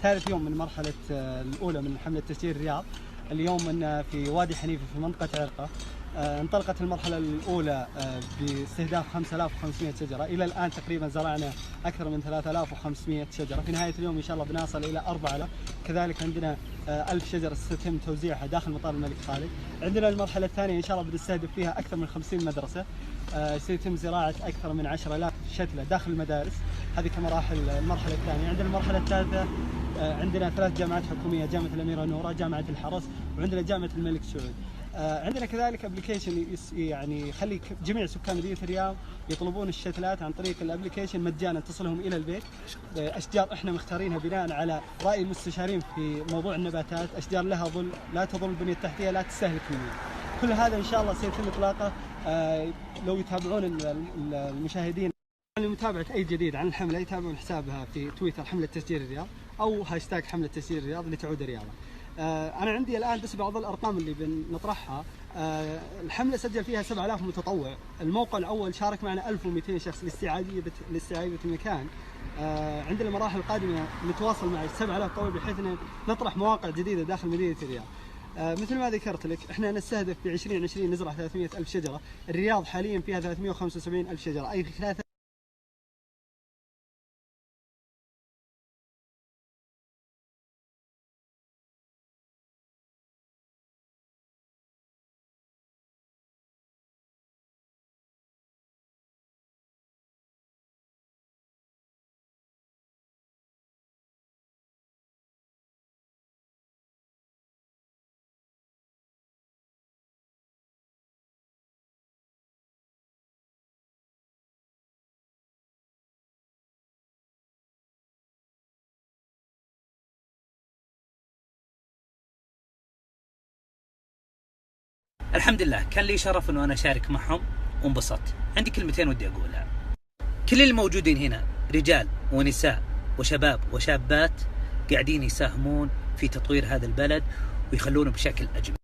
ثالث يوم من المرحلة الأولى من حملة تشجير الرياض. اليوم في وادي حنيفة في منطقة عرقة. انطلقت المرحلة الأولى باستهداف 5500 شجرة. إلى الآن تقريبا زرعنا أكثر من 3500 شجرة. في نهاية اليوم إن شاء الله بنصل إلى 4000. كذلك عندنا 1000 شجرة سيتم توزيعها داخل مطار الملك خالد. عندنا المرحلة الثانية إن شاء الله بنستهدف فيها أكثر من 50 مدرسة. سيتم زراعة أكثر من 10,000 شتلة داخل المدارس. هذه كمراحل المرحلة الثانية. عندنا المرحلة الثالثة عندنا 3 جامعات حكومية: جامعة الأميرة نورة، جامعة الحرس، وعندنا جامعة الملك سعود. عندنا كذلك ابلكيشن يعني يخلي جميع سكان مدينة الرياض يطلبون الشتلات عن طريق الابلكيشن مجانا، تصلهم الى البيت. اشجار احنا مختارينها بناء على راي المستشارين في موضوع النباتات، اشجار لها ظل، لا تضر البنيه التحتيه، لا تستهلك المياه. كل هذا ان شاء الله سيتم اطلاقه. لو يتابعون المشاهدين لمتابعه اي جديد عن الحمله يتابعون حسابها في تويتر حمله تشجير الرياض او هاشتاج حمله تشجير الرياض لتعود الرياضه. أنا عندي الآن بس بعض الأرقام اللي بنطرحها. الحملة سجل فيها 7000 متطوع. الموقع الأول شارك معنا 1200 شخص لاستعادة المكان. عندنا المراحل القادمة نتواصل مع 7000 متطوع بحيث أن نطرح مواقع جديدة داخل مدينة الرياض. مثل ما ذكرت لك احنا نستهدف في 2020 نزرع 300,000 شجرة. الرياض حاليا فيها 375,000 شجرة، أي الحمد لله كان لي شرف أنه أنا أشارك معهم وانبسطت. عندي كلمتين ودي أقولها. كل الموجودين هنا رجال ونساء وشباب وشابات قاعدين يساهمون في تطوير هذا البلد ويخلونه بشكل أجمل.